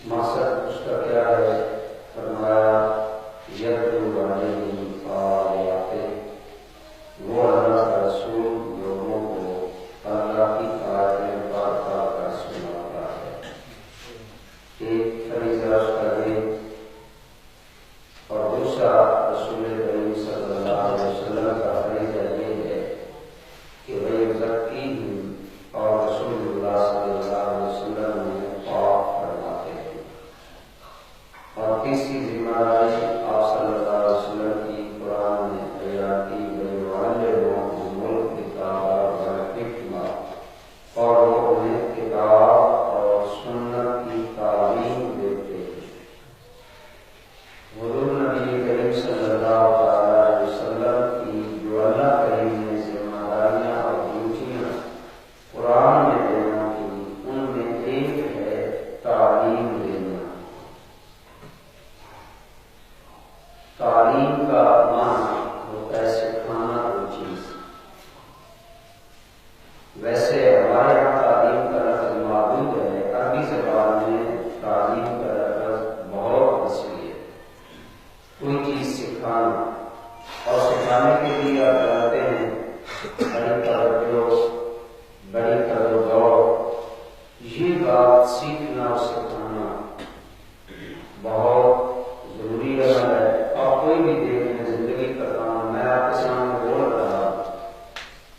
مقصد اس کا کیا ہے؟ فرمایا یتلو علیہم آیاتہ، وہ اللہ کا رسول لوگوں کو اللہ کی آیتیں پڑھ پڑھ کر سناتا ہے۔ ایک فریضہ اس کا یہ، اور دوسرا رسول کریم صلی اللہ علیہ وسلم کا فریضہ یہ ہے کہ وَيُزَكِّيهِمْ، اور رسول اللہ صلی اللہ علیہ وسلم نے پاک فرماتے ہیں۔ اور تیسری ذمہ داری آپ صلی اللہ علیہ وسلم کی قرآن نے بیان کی، وَيُعَلِّمُهُمُ الْكِتَابَ وَالْحِکْمَةَ، اور وہ انہیں کتاب اور سنت کی تعلیم دیتے ہیں۔ حضور نبی کریم صلی اللہ علیہ وسلم کی جو اللہ کریم نے ذمہ داریاں اور ڈیوٹیاں قرآن میں بیان کی، ان میں ایک ہے تعلیم دینا۔ تعلیم کا معنی ہوتا ہے سکھانا کوئی چیز۔ ویسے ہمارے یہاں تعلیم کا لفظ موجود ہے، عربی زبان میں تعلیم کا لفظ بہت وسیع ہے۔ کوئی چیز سکھانا، اور سکھانے کے لیے آپ جانتے ہیں بڑی توجہ، بڑی توجہ، یہ بات سیکھنا اور سکھانا بہت ضروری عمل ہے۔ اور کوئی بھی دیکھ لیں زندگی کا کام، میں آپ کے سامنے بول رہا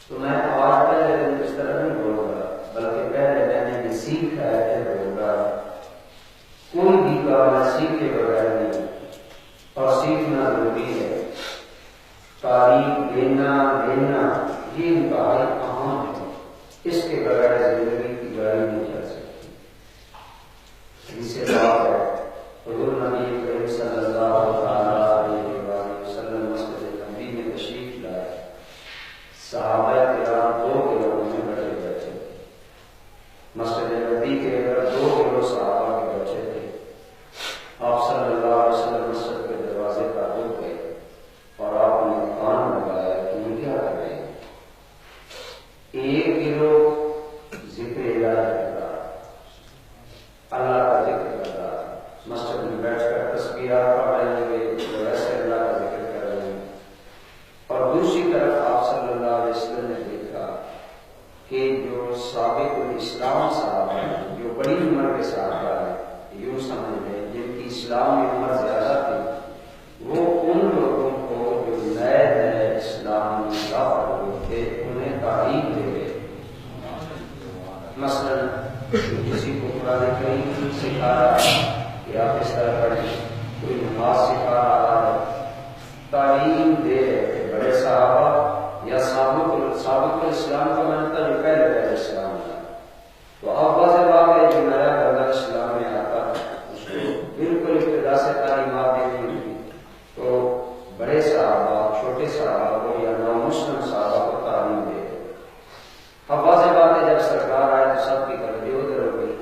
تو میں آج پہلے دن اس طرح نہیں بول رہا، بلکہ پہلے میں نے یہ سیکھا ہے کہ بول رہا۔ کوئی بھی کام سیکھے بغیر نہیں، اور سیکھنا ضروری ہے۔ تعلیم دینا یہ انتہائی اہم ہے، اس کے بغیر زندگی کی گاڑی نہیں چل سکتی۔ اس سے بات ہے حضور نبی کریم صلی اللہ علیہ وسلم مسجد نبی میں تشریف لائے، صحابہ کرام 2 کلو میں بیٹھے بیٹھے تھے۔ مسجد نبی کے اندر 2 کلو صحابہ کے بچے تھے۔ آپ صلی اللہ علیہ وسلم مسجد کے دروازے پر رک گئے اور آپ نے کان لگایا کہ یہ کیا کر رہے ہیں؟ 1 کلو ذکر الہی کر رہا، اللہ کا ذکر کر رہا، مسجد میں بیٹھ کر تسبیحات پڑھ رہے ہوئے جو ایسے اللہ کا ذکر کر رہے ہیں۔ اور دوسری طرف آپ صلی اللہ علیہ وسلم نے دیکھا کہ جو سابق الاسلام صحابہ ہیں، جو بڑی عمر کے صحابہ ہیں، یوں سمجھ لیں جن کی اسلام میں عمر زیادہ تھی، وہ ان لوگوں کو جو نئے نئے اسلام میں داخل ہوئے تھے انہیں تعلیم دے رہے۔ مثلاً کسی کو قرآن کریم سکھا رہا ہے کہ آپ اس طرح پڑھیں، کوئی نماز سکھا رہا ہے، تعلیم دے رہے تھے بڑے صحابہ یا سابق الاسلام کا مانتا جو پہلے اسلام تھا۔ تو اب واضح بات ہے جو نیا بندہ اسلام میں آتا ہے اس کو بالکل ابتدا سے تعلیمات دینی ہوتی، تو بڑے صحابہ چھوٹے صحابہ کو یا نامسلم صحابہ کو تعلیم دے رہے۔ اب واضح بات ہے جب سرکار آئے تو سب کی توجہ ادھر ہو گئی،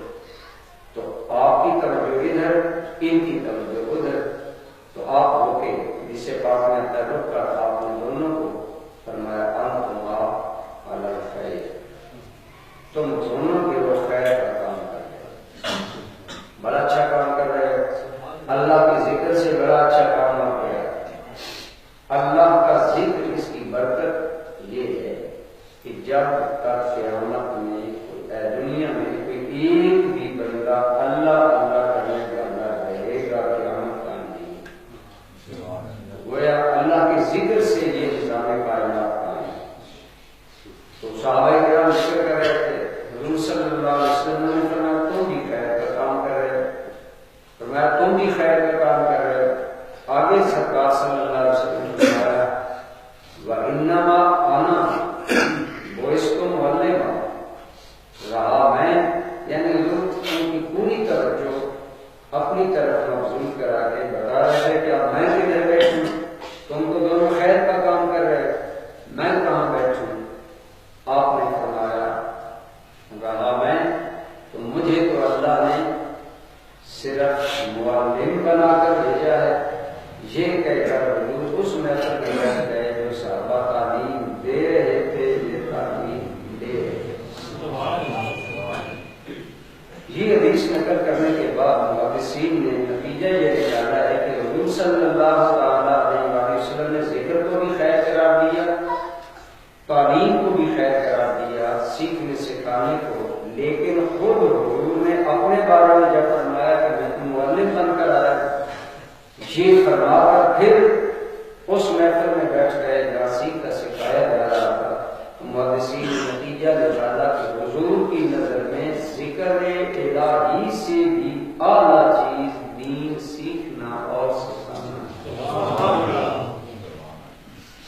تو آپ کی توجہ ادھر، ان کی توجہ ادھر، تو آپ ہو کے جس سے پاک نے تعلق کر آپ نے دونوں کو فرمایا انتما علی الخیر، تم دونوں کے وہ خیر کا کام کر رہے، بڑا اچھا کام کر رہے، اللہ کے ذکر سے بڑا اچھا کام نہ کیا۔ اللہ کا ذکر اس کی برکت یہ ہے کہ جب تک قیامت میں دنیا میں کوئی ایک بھی بندہ اللہ اللہ کرنے کا نہ رہے گا، قیامت قائم نہیں۔ گویا اللہ کے ذکر سے یہ نظام کائنات قائم ہے۔ تو صحابہ کرام ذکر کر رہے تھے، حضور صلی اللہ علیہ وسلم نے فرمایا تم بھی خیر کا کام کر رہے، فرمایا تم بھی خیر کا کام کر رہے۔ آگے سرکار صلی اللہ علیہ وسلم نے فرمایا وَإِنَّمَا أَنَا بُعِثْتُ مُعَلِّمًا، رہا میں، یعنی حضور ان کی پوری توجہ اپنی طرف مبذول کرا کے بتا رہے تھے کہ اب میں کدھر بیٹھوں، تم تو دونوں خیر کا کام کر رہے، میں کہاں بیٹھوں؟ آپ نے فرمایا رہا میں تو مجھے تو اللہ نے صرف معلم بنا کر بھیجا ہے، یہ کہہ کر حضور اس محفل میں بیٹھ گئے جو صحابہ تعلیم دے رہے تھے، یہ تعلیم دے رہے تھے۔ یہ حدیث نقل کرنے کے بعد محدثین نے نتیجہ یہ نکالا ہے کہ حضور صلی اللہ تعالیٰ علیہ وسلم نے ذکر کو بھی خیر قرار دیا، تعلیم کو بھی خیر قرار دیا، سیکھنے سکھانے کو، لیکن خود حضور نے اپنے بارے میں جب فرمایا کہ میں معلم بن کر آیا، یہ فرما کر پھر اس محفل میں بیٹھ گئے جہاں سیکھا سکھایا جا رہا تھا۔ محدثین نے نتیجہ نکالا کہ حضور کی نظر میں ذکر الہی سے بھی اعلیٰ چیز دین سیکھنا اور سکھانا،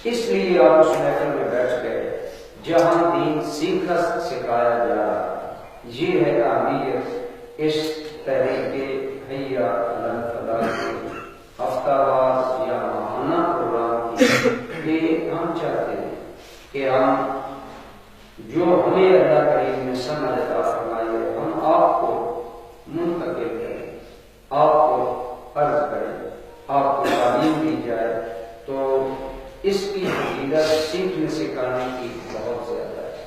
اس لیے آپ اس محفل میں بیٹھ گئے جہاں دین سیکھا سکھایا جا رہا۔ یہ ہے اہمیت اس طریقے حیا الفلاح کے ہفتہ وار یا ماہانہ پروگرام کی، کہ ہم چاہتے ہیں کہ ہم جو ہمیں اللہ کریم نے سمجھ عطا فرمائی ہے ہم آپ کو منتقل کریں، آپ کو عرض کریں، آپ کو تعلیم دی جائے، تو اس کی فضیلت سیکھنے سکھانے کی بہت زیادہ ہے۔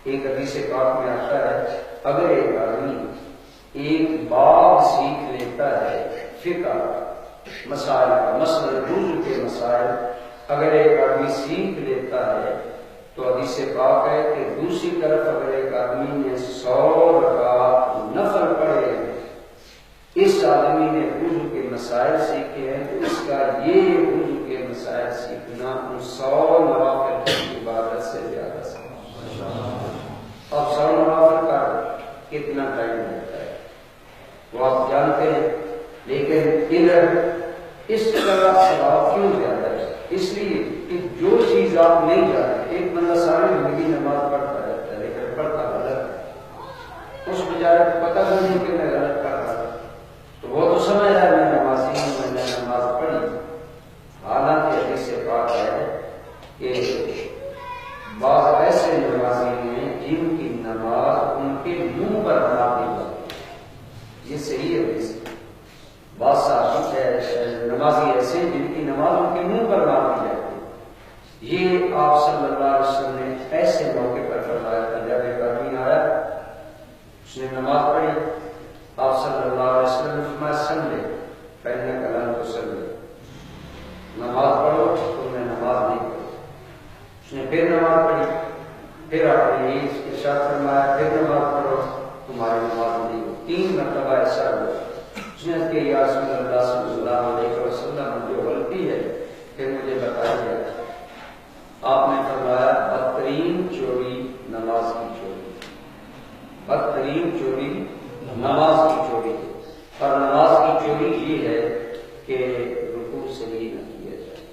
ایک حدیث پاک میں آتا ہے اگر ایک آدمی ایک باب سیکھ لیتا ہے فقہ مسائل کا، مثلا وضو کے مسائل اگر ایک آدمی سیکھ لیتا ہے تو حدیث پاک ہے کہ دوسری طرف اگر ایک آدمی نے 100 رکعت نفل پڑھے، اس آدمی نے وضو کے مسائل سیکھے ہیں تو اس کا یہ وضو کے مسائل سیکھنا ان 100 نوافل کی عبادت سے زیادہ ہے۔ اب 100 نوافل کا کتنا ٹائم لگتا ہے وہ آپ جانتے ہیں، لیکن ادھر اس کا ثواب کیوں زیادہ ہے؟ اس لیے کہ جو چیز آپ نہیں جانتے، ایک بندہ ساری زندگی نماز پڑھتا رہتا ہے لیکن پڑھتا غلط ہے، اس بیچارے کو پتہ نہیں کہ میں غلط پڑھ رہا ہوں، تو وہ تو سمجھ رہا ہے میں نمازی ہوں، میں نے نماز پڑھی، حالانکہ حدیث سے بات ہے کہ بعض ایسے نمازی ہیں جن کی نماز ان کے منہ پر نافذ ہوتی ہے، یہ صحیح ہے۔ بعض نمازی ایسے جن کی نماز ان کے منہ پر نافذ ہے، یہ آپ صلی اللہ علیہ وسلم نے ایسے موقع پر فرمایا تھا جب ایک آدمی آیا، اس نے نماز پڑھی، آپ صلی اللہ علیہ وسلم نے فرمایا سمجھے پہلے کلام کو سمجھے، نماز پڑھو تو میں نماز نہیں پڑھی۔ اس نے پھر نماز پڑھی، پھر آپ نے ارشاد فرمایا پھر نماز پڑھو تمہاری نماز نہیں ہو۔ 3 مرتبہ ایسا ہوا، اس نے کہ یا رسول اللہ صلی اللہ علیہ وسلم جو غلطی ہے پھر مجھے بتائیے۔ آپ نے فرمایا بدترین چوری نماز کی چوری، بدترین چوری نماز کی چوری، اور نماز کی چوری یہ ہے کہ رکوع صحیح نہ کیا جائے،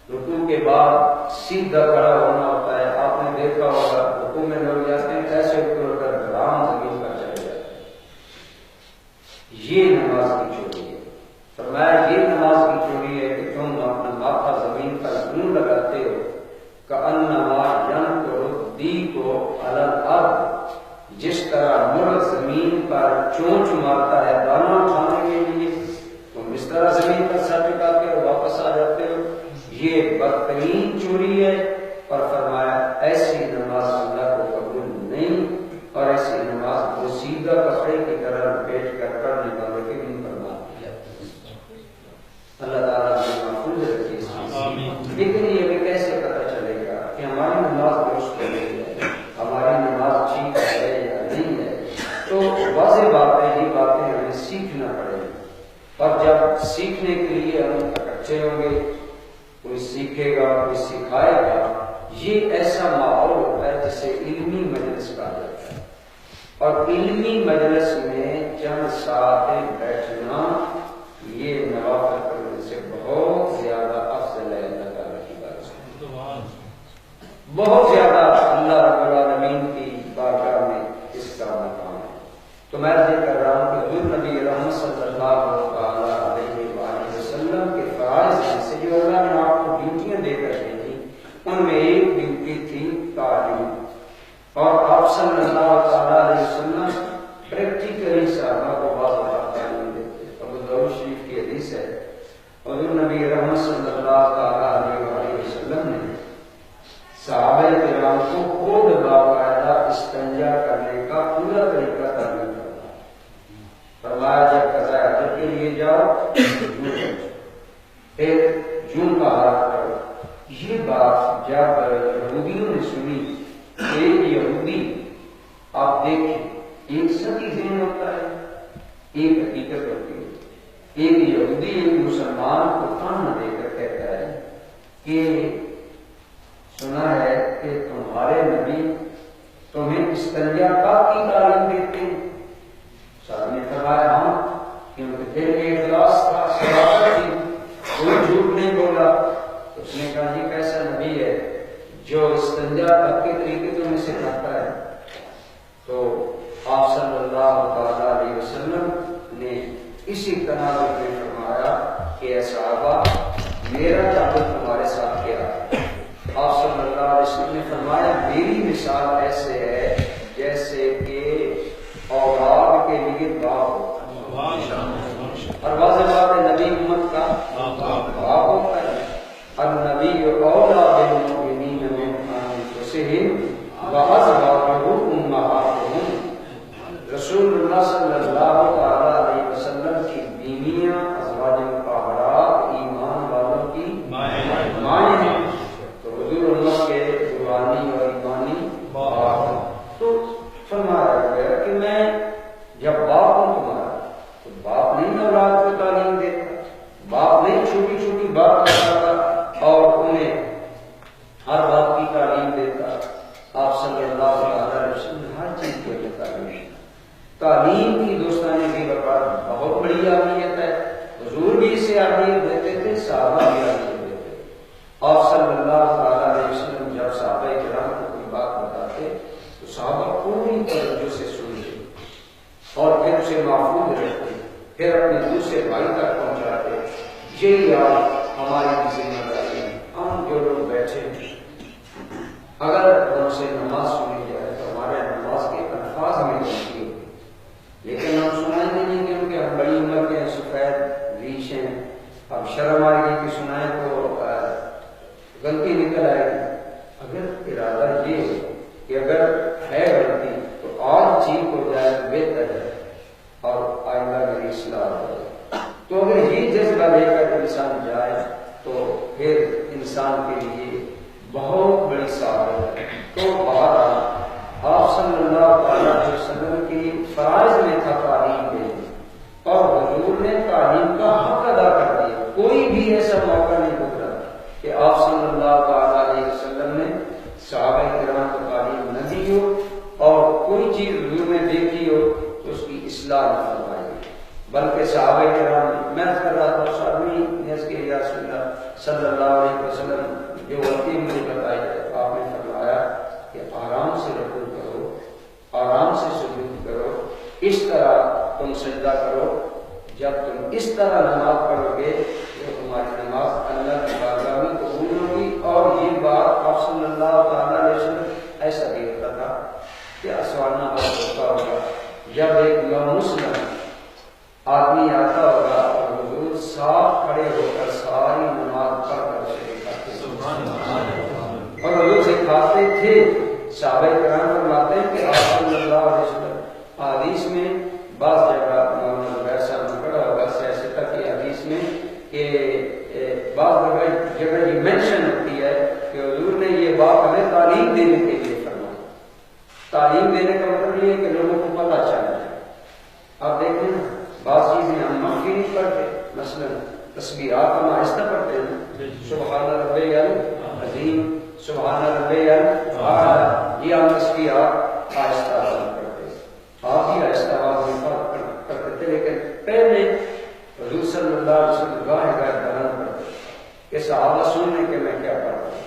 رکوع کے بعد سیدھا کھڑا ہونا ہوتا ہے۔ آپ نے دیکھا ہوگا رکوع میں لوگ جاتے ہیں ایسے اوپر کر گرام زمین پر چلے جاتے ہیں، یہ نماز کی چوری ہے۔ فرمایا یہ نماز کی چوری ہے کہ تم اپنا ماتھا زمین پر یوں لگاتے ہو کأنما ینقر الدیک علی الارض، جس طرح مرغ زمین پر چونچ مارتا ہے دانا اٹھانے کے لیے، تم اس طرح زمین پر سر ٹکاتے ہو واپس آ جاتے ہو، یہ بدترین چوری ہے۔ اور فرمایا ایسی نماز اللہ کو قبول نہیں، اور ایسی نماز بوسیدہ کپڑے کی طرح لپیٹ کر پڑھنے والے کے منہ پر مار دیا۔ اللہ تعالیٰ نے محفوظ رکھی اس چیز، لیکن یہ بھی کیسے پتہ چلے گا کہ ہماری نماز درست ہو رہی ہے، ہماری نماز ٹھیک ہے یا نہیں ہے؟ تو واضح بات ہے یہ باتیں ہمیں سیکھنا پڑے گی، اور جب سیکھنے کے لیے ہم اکٹھے ہوں گے، کوئی سیکھے گا کوئی سکھائے گا، یہ ایسا ماحول ہوتا ہے جسے علمی مجلس کہا جاتا ہے، اور علمی مجلس میں چند ساعتیں بیٹھنا یہ نوافل پڑھنے سے بہت زیادہ افضل ہے۔ اللہ تعالیٰ کی بات بہت زیادہ اللہ رب العالمین کی بارگاہ میں اس کا مقام ہے۔ تو میں یہ کر رہا ہوں کہ حضور نبی رحمت صلی اللہ علیہ وآلہ وسلم کے فرائض میں سے جو اللہ نے آپ کو ڈیوٹیاں دے کر دی تھی، ان میں ایک ڈیوٹی تھی تعلیم، اور آپ صلی اللہ علیہ وسلم پریکٹیکلی صحابہ کو بات تعلیم دیتے۔ ابو داؤد شریف کی حدیث ہے، حضور نبی رحمت صلی اللہ علیہ وسلم نے صحابہ کرام کے لیے جاؤ پھر جون کا حال کرو. یہ بات جب یہودیوں نے سنی، ایک یہودی آپ دیکھیں ایک سچی ذہن ہوتا ہے، ایک حقیقت ہوتی ہے. ایک یہودی ایک مسلمان کو تانا دے کر کہتا ہے کہ سنا ہے کہ تمہارے نبی تمہیں استنجا کی تعلیم دیتے ہیں. صاحب نے فرمایا ہاں، کیونکہ دل میں اخلاص تھا، صداقت تھی، کوئی جھوٹ نہیں بولا. اس نے کہا جی کیسا نبی ہے جو استنجا کے طریقے تمہیں سکھاتا ہے؟ تو آپ صلی اللہ علیہ وسلم نے اسی طرح میں فرمایا کہ اے صحابہ میرا تعلق تمہارے ساتھ کیا ہے؟ آپ صلی اللہ علیہ وسلم نے فرمایا میری مثال ایسے ہے جیسے کہ اولاد کے لیے باپ ہوتا ہے. اور واضح بات ہے نبی امت کا باپ ہوتا ہے. النبی اولیٰ بالمؤمنین من انفسہم وازواجہ امہاتہم. رسول اللہ صلی اللہ علیہ وسلم کی بیویاں ازواج مطہرات ایمان والوں کی مائیں ہیں. تو حضور اللہ کے روحانی اور ایمانی باپ ہیں. تو فرمایا گیا کہ میں جب باپ ہوں تمہارا تو باپ نہیں اولاد کو تعلیم دیتا، باپ نہیں چھوٹی چھوٹی بات بتاتا اور انہیں ہر بات کی تعلیم دیتا. آپ صلی اللہ علیہ وسلم ہر چیز کو تعلیم کی دوستانی کی بقا بہت بڑی اہمیت ہے. حضور بھی اسے اہمیت دیتے تھے، صحابہ بھی اہمیت دیتے تھے. آپ صلی اللہ علیہ وسلم جب صحابہ کرام کو کوئی بات بتاتے تو صحابہ پوری توجہ سے سنتے اور پھر اسے محفوظ رکھتے، پھر اپنے دوسرے بھائی تک پہنچاتے. یہی آج ہماری ذمہ داری ہے. ہم جو لوگ بیٹھے ہیں اگر ہم سے نماز سنی جائے تو ہمارے نماز کے الفاظ میں غلطی ہوگی، لیکن ہم سنائیں گے نہیں کیونکہ ہم بڑی عمر کے ہیں، سفید ریش ہیں، اب شرم آئے گی کہ سنائیں تو غلطی نکل آئے گی. اگر ارادہ یہ ہو کہ اگر ہے غلطی تو اور ٹھیک ہو جائے تو بہتر ہے اور آئندہ میری اصلاح ہو جائے. تو اگر یہ جذبہ لے کر انسان جائے تو پھر انسان کے لیے بہت بڑی سعادت ہے. تو بہرحال آپ صلی اللہ علیہ وسلم کی فرائض میں تھا تعلیم دینا اور حضور نے تعلیم کا حق ادا کر دیا. کوئی بھی ایسا موقع نہیں گزرا کہ آپ صلی اللہ علیہ وسلم نے صحابہ کرام کو تعلیم نہ دی ہو اور کوئی چیز حضور نے دیکھی ہو تو اس کی اصلاح نہ فرمائی. بلکہ صحابہ کرام میں کر رہا تھا اس آدمی نے اس کے یا صلی اللہ علیہ وسلم جو غلطی مجھے بتائی ہے آپ نے فرمایا کہ آرام سے رکوع کرو، آرام سے سجود کرو، اس طرح تم سجدہ کرو. جب تم اس طرح نماز پڑھو گے تو تمہاری نماز اللہ کی بارگاہ میں قبول ہوگی. اور یہ بات آپ صلی اللہ علیہ وسلم ایسا بھی ہوتا تھا کہ اسوانہ ہوتا ہوگا جب ایک مسلم آدمی آتا ہوگا اور حضور صاف کھڑے ہو کر ساری نماز پڑھ کر اسے اور حضور سکھاتے تھے. صحابہ کرام فرماتے ہیں کہ آپ صلی اللہ علیہ وسلم حدیث میں بعض جگہ ایسا پڑا ہوگا سیاستہ کی حدیث میں کہ بعض جگہ یہ مینشن ہوتی ہے کہ حضور نے یہ بات ہمیں تعلیم دینے کے لیے فرمایا. تعلیم دینے کا مطلب یہ ہے کہ لوگوں کو پتہ چل جائے. آپ دیکھیں نا بعض چیزیں ہم معافی نہیں پڑھتے، مثلا تسبیحات ہم آہستہ پڑھتے ہیں، سبحان ربی العظیم، سبحان ربی الاعلی، یہ ہم تسبیحات آہستہ پڑھتے ہیں. آپ ہی آہستہ آواز میں پڑھتے تھے، لیکن پہلے حضور صلی اللہ علیہ وسلم گاہے گاہے بلند پڑھتے کہ صحابہ سننے کے میں کیا پڑھ رہا ہوں.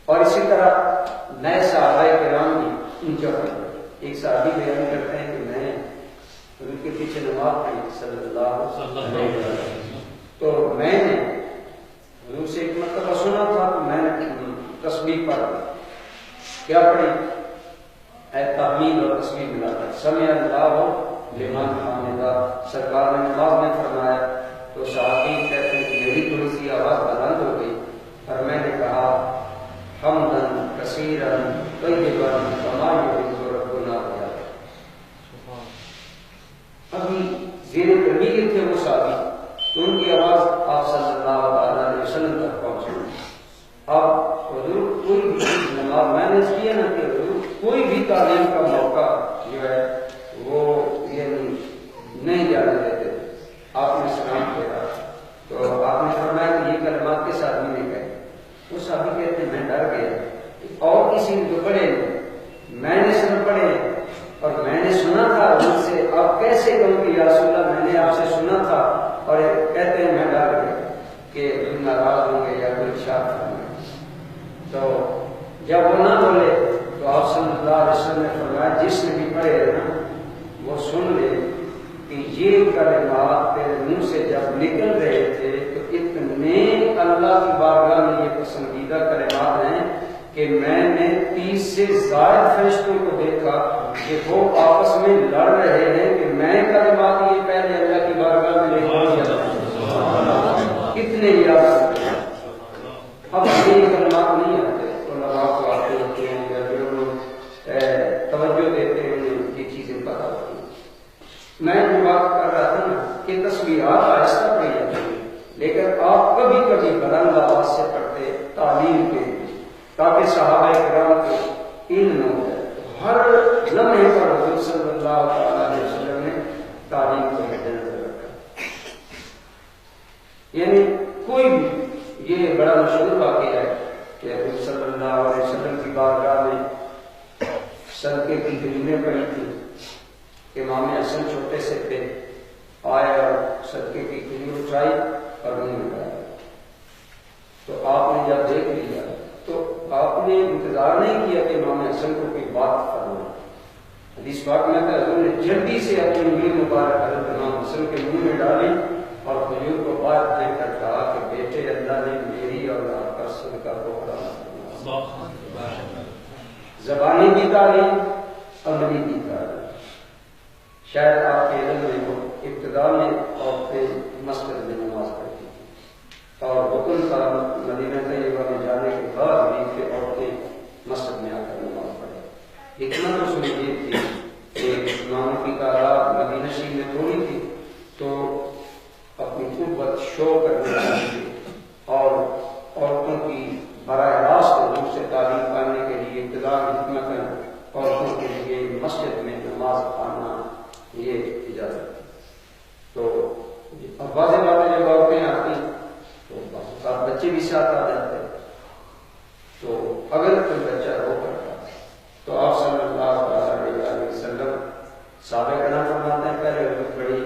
اور اسی طرح نئے صحابہ کرام بھی اونچا پڑھتے. ایک صحابی بیان کرتے ہیں کہ میں ان کے پیچھے نماز پڑھی صلی اللہ علیہ وسلم، تو میں نے حضور سے ایک مرتبہ سنا تھا تو میں نے تسبیح پڑھی. کیا پڑھی؟ اے تحمیل اور تسبیح ملا کر سمع اللہ لمن حمدہ. سرکار نے نماز میں فرمایا تو صحابی کہتے ہیں کہ میری تھوڑی سی آواز بلند ہو گئی اور میں نے کہا حمدن کثیرن طیبا کما یحب ربنا. ابھی زیر تربیت تھے وہ صحابی، تو ان کی آواز آپ صلی اللہ علیہ وسلم تک پہنچی۔ اب حضور کوئی بھی نماز میں نے اس کیا نا کہ حضور کوئی بھی تعلیم کا موقع جو ہے وہ یہ نہیں جانے دیتے تھے۔ آپ نے سلام کیا تو آپ نے فرمایا کہ یہ کلمات کے ساتھ بھی نہیں کہے۔ وہ صحابی کہتے ہیں میں ڈر گیا، اور کسی نے تو پڑھے میں نے سن پڑھے اور میں نے سنا تھا ان سے، آپ کیسے کہوں کہ یا رسول اللہ میں نے آپ سے سنا تھا، اور کہتے ہیں میں ڈر گیا کہ تم ناراض ہوں گے یا کوئی شرط ہوں گے۔ تو جب وہ نہ بولے تو آپ صلی اللہ علیہ وسلم نے فرمایا جس نے بھی پڑھے نا وہ سن لے کہ یہ کلمات تیرے منہ سے جب نکل رہے تھے تو اتنے اللہ کی بارگاہ میں یہ پسندیدہ کلمات ہیں کہ میں نے 30 سے زائد فرشتوں کو دیکھا کہ وہ آپس میں لڑ رہے ہیں کہ میں کلمات یہ پہلے اللہ کی بارگاہ میں لے جاتا کتنے یاد رکھتے ہیں۔ اب یہ کلمات نہیں آتے علماء کو آتے ہوتے ہیں یا جو لوگ توجہ دیتے ہیں انہیں یہ چیزیں پتہ ہوتی ہیں۔ میں جو بات کر رہا تھا نا کہ تصویرات آہستہ پڑھی جاتی ہیں، لیکن آپ کبھی کبھی بلند آواز سے پڑھتے تعلیم کے تاکہ صحابہ کرام کو علم ہو جائے۔ ہر لمحے پر حضور صلی اللہ علیہ وسلم نے تعلیم کو مد نظر رکھا۔ یعنی کوئی بھی یہ بڑا مشہور واقعہ ہے کہ حضور صلی اللہ علیہ وسلم کی بارگاہ میں صدقے کی کھجوریں پڑی تھی۔ امام حسن چھوٹے سے تھے، آئے اور صدقے کی کھجور اٹھائی اور منہ میں ڈالی۔ تو آپ نے جب دیکھ لیا تو آپ نے انتظار نہیں کیا کہ امام حسن کو کوئی بات فرمائے۔ حدیث پاک میں کہ حضور نے جلدی سے اپنی انگلی مبارک حضرت امام حسن کے منہ میں ڈالی اور کھجور کو باہر پھینک کر کہا کہ بیٹے اللہ نے میری اور آپ کا صدقہ کو حرام فرمایا۔ زبانی بھی تعلیم، عملی بھی تعلیم۔ شاید آپ کے علم میں ہو ابتدا میں عورتیں مسجد میں نماز پڑھتی تھیں اور حکم تھا مدینہ طیبہ میں جانے کے بعد بھی کہ عورتیں مسجد میں آ کر نماز پڑھیں۔ اتنا تو سمجھیے تھی کہ امام کی تعداد مدینہ شریف میں تھوڑی تھی تو اپنی قوت شو کرنے چاہیے اور عورتوں کی براہ راست حضور سے تعلیم پانے کے لیے ابتدا حکمت عورتوں کے لیے مسجد میں نماز پڑھنا یہ اجازت۔ تو اب واضح بات ہے جب عورتیں آتی تو بچے بھی ساتھ آ جاتے، تو اگر کوئی بچہ رو کرتا تو آپ صلی اللہ علیہ وسلم صحابہ کرام فرماتے ہیں پہلے بڑی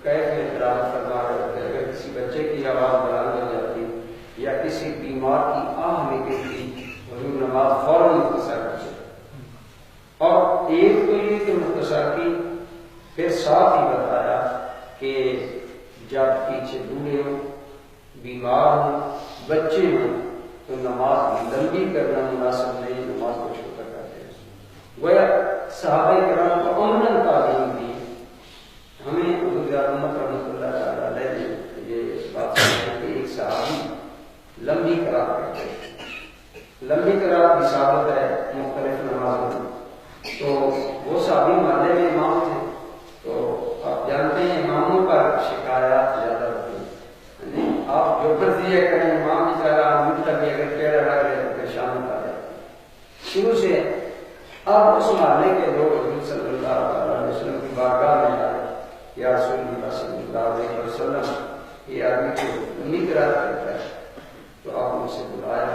کیف تلاوت فرما رہے ہوتے ہیں۔ اگر کسی بچے کی آواز بلند ہو جاتی یا کسی بیمار کی آہ نکلتی حضور نماز فوراً مختصر کر دیتے۔ اور ایک تو یہ کہ مختصر کی، پھر ساتھ ہی بتایا کہ جب پیچھے بوڑھے ہوں، بیمار ہوں، بچے ہوں تو نماز لمبی کرنا مناسب نہیں، نماز کو چھوٹا کرتے ہیں۔ گویا صحابہ کرام کو عملاً تعلیم دی۔ ہمیں حضور احمد رحمۃ اللہ تعالی علیہ نے یہ بات ہے کہ ایک صحابی لمبی قرات کرتے ہیں۔ لمبی قرات کی ثابت ہے مختلف نمازوں میں۔ تو وہ صحابی محلے میں امام تھے، تو آپ جانتے ہیں اماموں پر شکایات زیادہ ہوتی ہیں۔ آپ جو مرضی ہے کریں، امام بیچارہ مجھ تک اگر پیڑا لگ رہے تو پریشان ہوتا ہے شروع سے۔ اب اس محلے کے لوگ حضور صلی اللہ علیہ وسلم کی بارگاہ میں آئے، یا رسول اللہ صلی اللہ علیہ وسلم یہ آدمی کو لمبی قرات کرتا ہے، تو آپ نے اسے بلایا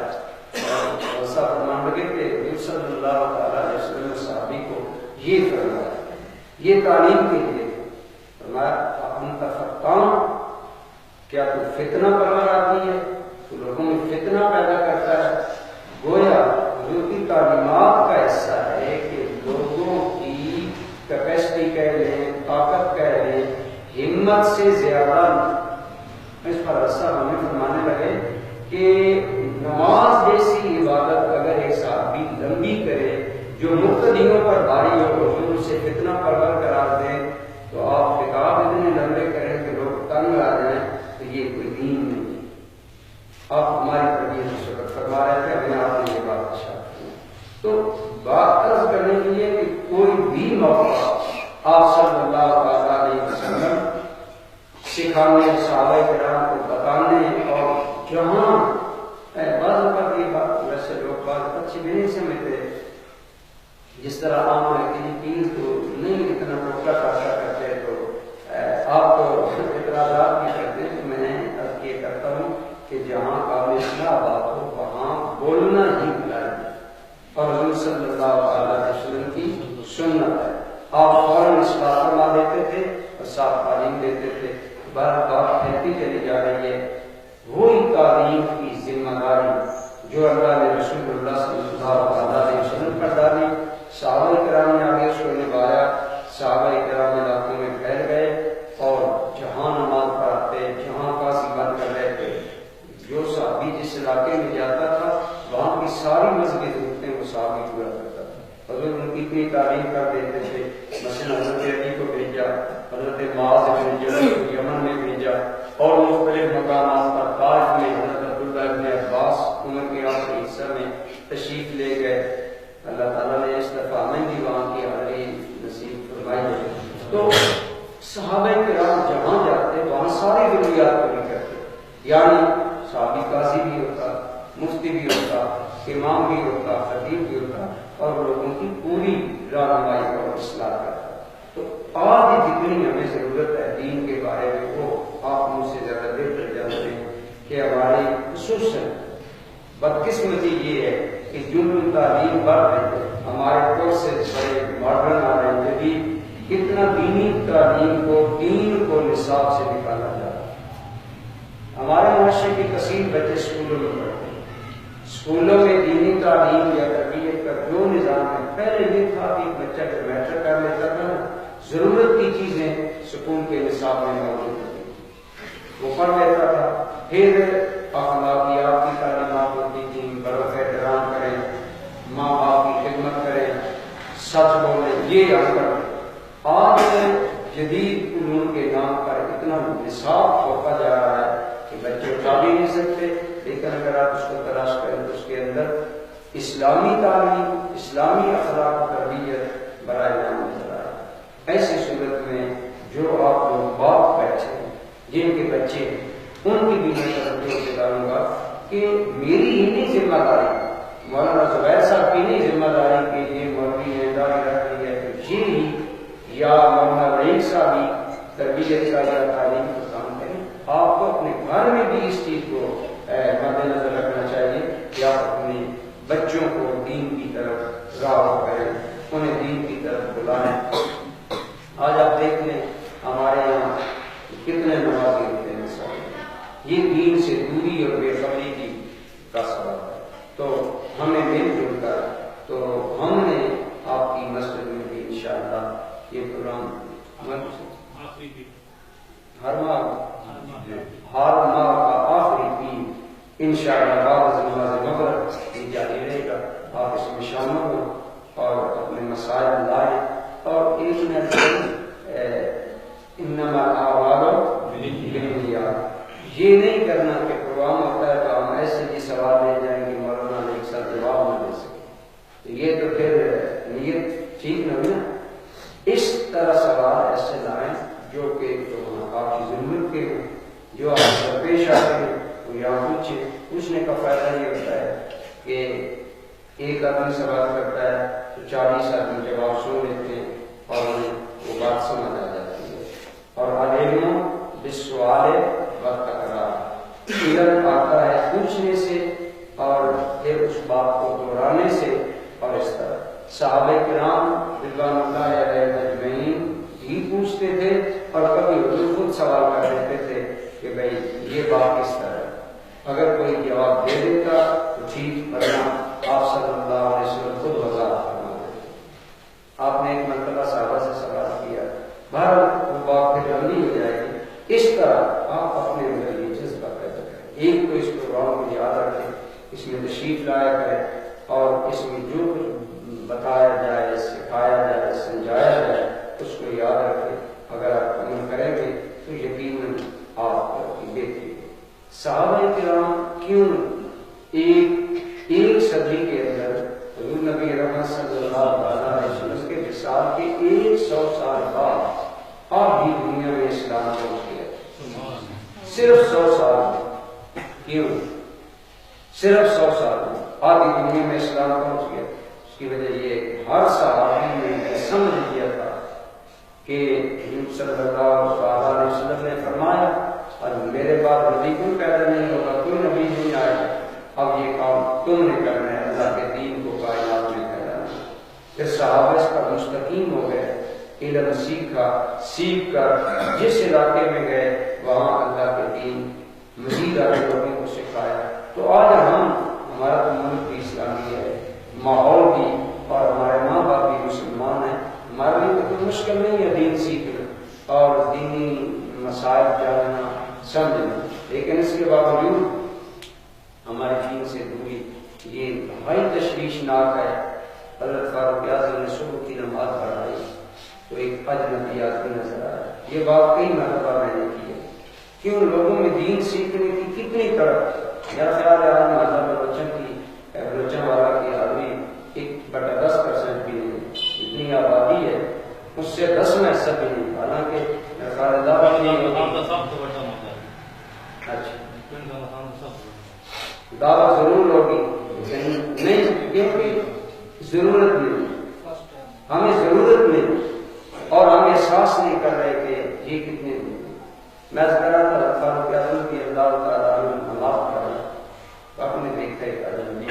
اور ایسا فرمان لگے کہ حضور صلی اللہ علیہ وسلم نے صحابی کو یہ فرمایا، یہ تعلیم کے لیے فرمایا انت فتان، کیا تو فتنہ پرور آتی ہے، تو لوگوں میں فتنہ پیدا کرتا ہے۔ گویا حضور کی تعلیمات کا حصہ ہے کہ لوگوں کی کیپیسٹی کہہ لیں، طاقت کہہ لیں، ہمت سے زیادہ اس پر ایسا ہمیں فرمانے لگے کہ نماز جیسی عبادت اگر ایک صحابی لمبی کرے جو مقتدیوں پر بھاری ہو تو حضور سے فتنہ پرور قرار دیں، تو آپ خطاب اتنے لمبے کریں کہ لوگ تنگ آ جائیں، تو یہ کوئی دین نہیں۔ آپ ہماری تربیت اس وقت فرما رہے تھے، ہمیں آپ نے یہ بات ارشاد کی۔ تو بات عرض کرنے کے لیے کہ کوئی بھی موقع آپ صلی اللہ علیہ وسلم سکھانے، صحابہ کرام کو بتانے، اور جہاں بعض اوقات یہ بات ویسے لوگ بات اچھی بھی نہیں سمجھتے، جس طرح عام پیر کو نہیں اتنا ٹوٹا ٹاٹا کرتے تو آپ تو اعتراضات بھی کرتے ہیں، تو میں عرض یہ کرتا ہوں کہ جہاں قابل اصلاح بات ہو وہاں بولنا ہی بلائیں، اور حضور صلی اللہ علیہ وسلم کی سنت ہے، آپ فوراً اصلاح فرما دیتے تھے اور صاف تعلیم دیتے تھے۔ بات پھیلتی چلی جا رہی ہے، وہی تعلیم کی ذمہ داری جو اللہ نے رسول اللہ صلی اللہ علیہ وسلم پر ڈالی، صحابہ کرام نے آگے اس کو نبھایا، صحابہ کرام علاقوں میں پھیل گئے اور جہاں نماز پڑھاتے، جہاں قاضی بن کر رہتے، جو صحابی جس علاقے میں جاتا تھا وہاں کی ساری مذہبی ضرورتیں وہ صحابی پورا کرتا تھا، حضور ان کی اتنی تعلیم کر دیتے تھے۔ مثلا حضرت علی کو بھیجا، حضرت معاذ بن جبل کو یمن میں بھیجا، اور مختلف مقامات پر تاج میں حضرت عبداللہ بن عباس عمر کے آخری حصہ میں تشریف لے گئے۔ اللہ تعالیٰ نے اس دفعہ میں بھی وہاں کی حاضری نصیب فرمائی ہے۔ تو صحابہ کرام جہاں جاتے وہاں ساری ضروریات پوری کرتے، یعنی صحابی قاضی بھی ہوتا، مفتی بھی ہوتا، امام بھی ہوتا، خطیب بھی ہوتا، اور لوگوں کی پوری رہنمائی اور اصلاح کرتا۔ تو آج جتنی ہمیں ضرورت ہے دین کے بارے میں وہ آپ مجھ سے زیادہ بہتر جانتے ہیں کہ ہماری خصوصاً بدقسمتی یہ ہے کہ جو تعلیم بڑھ رہے ہیں، ہمارے کورسز بڑے ماڈرن آ رہے ہیں، جدید، اتنا دینی تعلیم کو، دین کو نصاب سے نکالا جا رہا ہے۔ ہمارے معاشرے کے کثیر بچے اسکولوں میں پڑھتے ہیں، اسکولوں میں دینی تعلیم یا تربیت کا جو نظام ہے، پہلے یہ تھا کہ بچہ جب میٹرک کر لیتا تھا ضرورت کی چیزیں سکول کے نصاب میں موجود ہوتی تھی، وہ پڑھ لیتا تھا، پھر اخلاقیات کی تعلیمات ہوتی تھیں، بڑوں کا احترام کریں، ماں باپ کی خدمت کریں، سچ بولیں، یہ ان پڑھ۔ آج جدید علوم کے نام پر اتنا نصاب ہوتا جا رہا ہے کہ بچے اٹھا بھی نہیں سکتے، لیکن اگر آپ اس کو تلاش کریں تو اس کے اندر اسلامی تعلیم، اسلامی اخلاق و تربیت برائے نام نظر آ رہا ہے۔ ایسی صورت میں جو آپ لوگ باپ بیٹھے ہیں جن کے بچے ہیں، ان کی بھی میں توجہ دلاؤں گا کہ میری ہی نہیں ذمہ داری، مولانا زبیر صاحب کی نہیں ذمہ داری کہ یہ مولوی ہے، داڑھی رکھ رہی ہے تو یہ ہی، یا مولانا رحیم صاحب ہی تربیت کا یا تعلیم کا کام کریں۔ آپ کو اپنے گھر میں بھی اس چیز کو مد نظر رکھنا چاہیے کہ آپ اپنے بچوں کو دین کی طرف راغب کریں، انہیں دین کی طرف بلائیں۔ آج آپ دیکھ لیں ہمارے یہاں کتنے نمازی ہوتے ہیں، یہ دین سے دوری اور بے خبری کی کا سبب ہے۔ تو ہمیں مل جل کر، تو ہم نے آپ کی مسجد میں بھی انشاءاللہ یہ پروگرام ہر ماہ کا آخری دن انشاءاللہ بعد نماز مغرب یہ جاری رہے گا، آپ اس میں شامل ہوں اور اپنے مسائل لائیں، اور ایک انما الاعمال بالنیات، یہ نہیں کرنا کہ پروگرام ہوتا ہے تو ہم ایسے ہی سوال لے جائیں گے، مولانا نے ایک ساتھ جواب نہ دے سکے، تو یہ تو پھر نیت ٹھیک نہ ہوئی نا۔ اس طرح سوال ایسے لائیں جو کہ آپ کی ضرورت کے ہوں، جو آپ کو پیش آتے ہیں وہ یہاں پوچھنے کا فائدہ یہ ہوتا ہے کہ ایک آدمی سوال کرتا ہے تو 40 آدمی جواب سن لیتے ہیں اور وہ بات سمجھ آ جاتی ہے۔ اور العلم بالسؤال والتکرار، علم آتا ہے پوچھنے سے اور پھر اس بات کو دہرانے سے، اور اس طرح صحابہ کرام رضوان اللہ علیہ اجمعین بھی پوچھتے تھے اور کبھی حضور خود سوال کر دیتے تھے کہ بھائی یہ بات کس طرح ہے، اگر کوئی جواب دے دیتا تو ٹھیک، ورنہ آپ صلی اللہ علیہ وسلم خود وضاحت فرما دیتے۔ آپ نے ایک مرتبہ صحابہ سے سوال کیا، بہرحال وہ بات پھر لمبی ہو جائے گی۔ اس طرح آپ اپنے اندر یہ جذبہ پیدا کریں، ایک تو اس پروگرام کو یاد رکھیں، اس میں تشریف لایا کریں، اور اس میں جو بتایا جائے، سکھایا جائے، سمجھایا جائے اس کو یاد رکھیں۔ اگر آپ عمل کریں گے تو یقیناً آپ کی بہتری ہے۔ صحابہ کرام کیوں ایک صدی کے اندر حضور نبی رحمت صلی اللہ علیہ وسلم کے وصال کے 100 سال بعد آپ بھی دنیا میں اسلام پہنچ گیا، صرف 100 سال میں. کیوں؟ صرف 100 سال میں آدھی دنیا میں اسلام پہنچ گیا. اس کی وجہ یہ ہر صحابی نے سمجھ لیا تھا کہ حضور صلی اللہ علیہ وسلم نے فرمایا اور میرے بعد نبی کوئی پیدا نہیں ہوگا، کوئی نبی نہیں آئے گا، اب یہ کام تم نے کرنا ہے، اللہ کے دین کو کائنات میں پھیلانا. پھر صحابہ اس پر مستقیم ہو گئے، علم سیکھا، سیکھ کر جس علاقے میں گئے وہاں اللہ کے دین مزید آگے لوگوں کو سکھایا. تو آج ہمارا تو ملک بھی اسلامی ہے، ماحول بھی، اور ہمارے ماں باپ بھی مسلمان ہیں. ہمارے لیے تو کوئی مشکل نہیں ہے دین سیکھنا اور دینی مسائل جاننا سمجھنا، لیکن اس کے باوجود ہمارے دین سے دوری یہ بڑی تشویشناک ہے. حضرت فاروق اعظم نے صبح کی نماز پڑھائی تو ایک اجنبی آدمی نظر آیا. یہ بات کئی مرتبہ میں نے کی ہے کہ ان لوگوں میں دین سیکھنے کی کتنی طرف. میرا خیال ہے آج بلوچن والا کی آدمی 1/10% بھی نہیں، اتنی آبادی ہے اس سے 10% بھی نہیں. حالانکہ دعوت ضرور ہوگی نہیں، کیونکہ ضرورت نہیں، ہمیں ضرورت نہیں اور ہم احساس نہیں کر رہے کہ یہ کتنے دن. میں کہہ رہا تھا فاروق اعظم کی اللہ تعالیٰ نماز پڑھا تو آپ نے دیکھا ایک اجنبی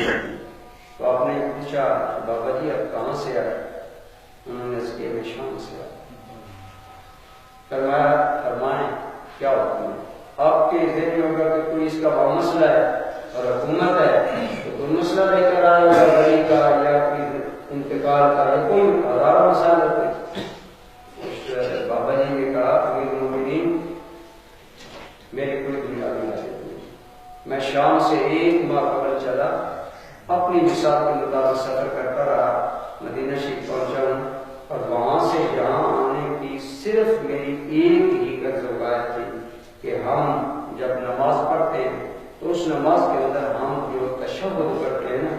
تو آپ نے پوچھا بابا جی آپ کہاں سے آئے؟ انہوں نے اس کے میں شام سے آئے. فرمائیں کیا حکم ہے؟ آپ کے ذہن میں ہوگا کہ کوئی اس کا بڑا مسئلہ ہے اور حکومت ہے تو کوئی مسئلہ لے کر آئے گا، غریب کا یا کوئی انتقال کا یا کوئی ہزاروں مسائل ہوتے. بابا جی نے کہا امیر المومنین میرے کوئی بنیادی نہ دیتے. میں شام سے 1 ماہ قبل چلا، اپنی مثال کے مطابق سفر کرتا رہا، مدینہ شریف پہنچا ہوں اور وہاں سے یہاں آنے کی صرف میری ایک ہی غرض و غایت تھی کہ ہم جب نماز پڑھتے ہیں تو اس نماز کے اندر ہم جو تشہد کرتے ہیں نا،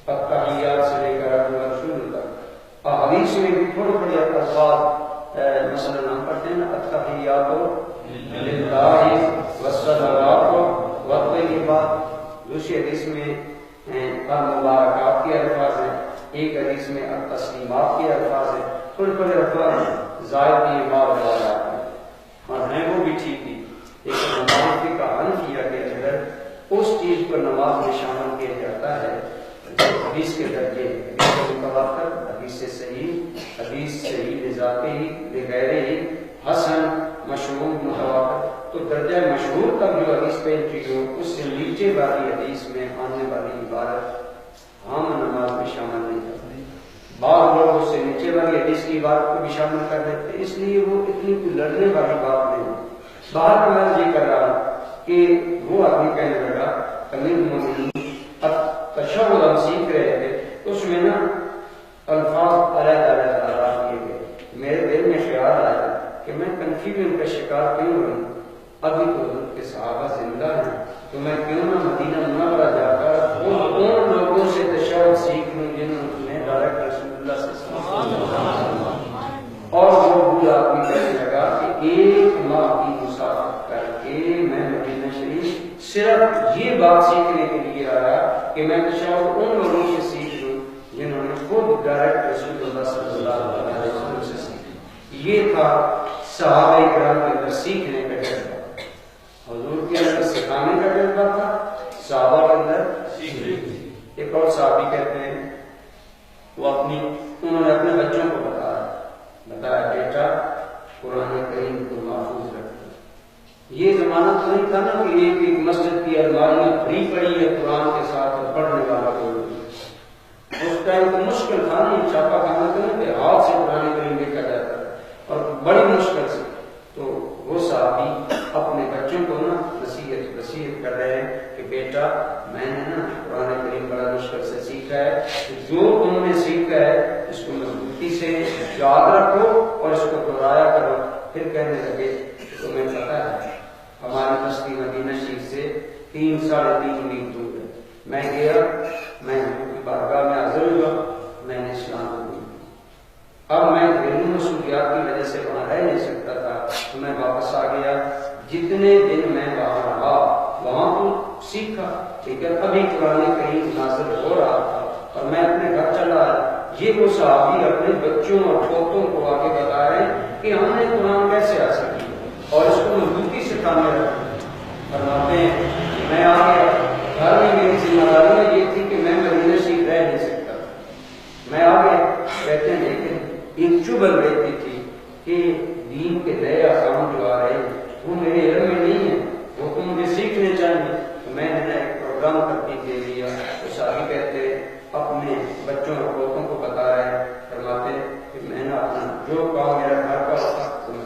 التحیات سے لے کر رسول تک، حدیث میں بھی تھوڑے بڑے الفاظ مثلا ہم پڑھتے ہیں نا التحیات للہ والصلوات والطیبات. دوسری حدیث میں المبارکات کے الفاظ ہیں، ایک حدیث میں التسلیمات کے الفاظ ہیں. تھوڑے بڑے الفاظ زائد یہ بات بتایا اور ہیں وہ بھی ٹھیک تھی، لیکن نماز کے کہا کیا کہ اگر اس چیز کو نماز میں شامل کیا جاتا ہے حدیث کے درجے، متواتر، حدیث سے صحیح، حدیث صحیح لذاتے ہی بغیر ہی، حسن، مشہور، متواتر، تو درجہ مشہور تک جو حدیث پہنچی ہو اس سے نیچے والی حدیث میں آنے والی عبارت ہم نماز میں شامل نہیں کرتے. بعض لوگ اس سے نیچے والی حدیث کی عبارت کو بھی شامل کر دیتے، اس لیے وہ اتنی کوئی لڑنے والی بات نہیں. باہر میں یہ کر رہا کہ وہ آدمی کہنے لگا امیر المومنین تشہد ہم سیکھ رہے تھے اس میں نا الفاظ علیحدہ کیے گئے. میرے دل میں خیال آیا کہ میں کنفیوژن کا شکار کیوں ہوں؟ ابھی تو حضرت کے صحابہ زندہ ہیں تو میں کیوں نہ مدینہ منورہ جا کر ان لوگوں سے تشہد سیکھ لوں جنہوں نے ڈائریکٹ رسول اللہ صلی اللہ علیہ وسلم. اور وہ بوڑھا آدمی کہنے لگا کہ 1 ماہ کی مسافت کر کے میں مدینہ شریف صرف یہ بات سیکھنے کے لیے آیا کہ میں تشہد ان لوگوں سے سیکھ لوں جنہوں نے خود ڈائریکٹ رسول اللہ صلی اللہ علیہ وسلم سے سیکھی. یہ تھا صحابہ کرام کے اندر سیکھنے کا جذبہ، حضور کے اندر سکھانے کا جذبہ تھا، صحابہ کے اندر سیکھنے. ایک اور صحابی کہتے ہیں وہ انہوں نے اپنے بچوں کو بتایا بیٹا قرآن کریم کو محفوظ رکھو. یہ زمانہ تو نہیں تھا نا کہ ایک مسجد کی الماریاں بھری پڑی ہے قرآن کے ساتھ اور پڑھنے والا کوئی نہیں. اس ٹائم تو مشکل تھا نہیں، چھاپا خانہ تو نہیں کہ ہاتھ سے قرآن کریم دیکھا جاتا اور بڑی مشکل سے. تو وہ صحابی اپنے بچوں کو نا نصیحت کر رہے ہیں کہ بیٹا میں نے نا قرآن کریم بڑا مشکل سے سیکھا ہے، جو تم نے سیکھا ہے اس کو مضبوطی سے یاد رکھو اور اس کو دہرایا کرو. پھر کہنے لگے تمہیں پتہ ہے ہماری بستی مدینہ شریف سے 3-3.5 میل دور ہے. میں گیا، میں بارگاہ میں حاضر ہوا، میں نے اسلام قبول کیا. اب میں گھریلو مصروفیات کی وجہ سے وہاں رہ نہیں سکتا تھا تو میں واپس آ گیا. جتنے دن میں وہاں تو سیکھا، لیکن ابھی قرآن کریم نازل ہو رہا تھا اور میں اپنے گھر چلا آیا۔ یہ وہ صحابی اپنے بچوں اور پوتوں کو آگے بتا رہے ہیں کہ ہم نے قرآن کیسے حاصل کیا اور اس کو مضبوطی سے کامل رکھا۔ فرماتے ہیں میں آ گیا، گھر میں میری ذمہ داریاں یہ تھی کہ میں مدینہ شریف رہ نہیں سکتا، میں آ گیا۔ کہتے ہیں لیکن ایک چبھن رہتی تھی کہ دین کے نئے احکام جو آ رہے ہیں وہ میرے علم میں نہیں ہے، وہ تو مجھے سیکھنے چاہیے۔ تو میں نے ایک پروگرام ترتیب دے دیا۔ تو صحابی کہتے اپنے بچوں اور پوتوں کو بتا رہے ہیں، فرماتے کہ میں نے اپنا جو کام میرا گھر کا ہوتا تو میں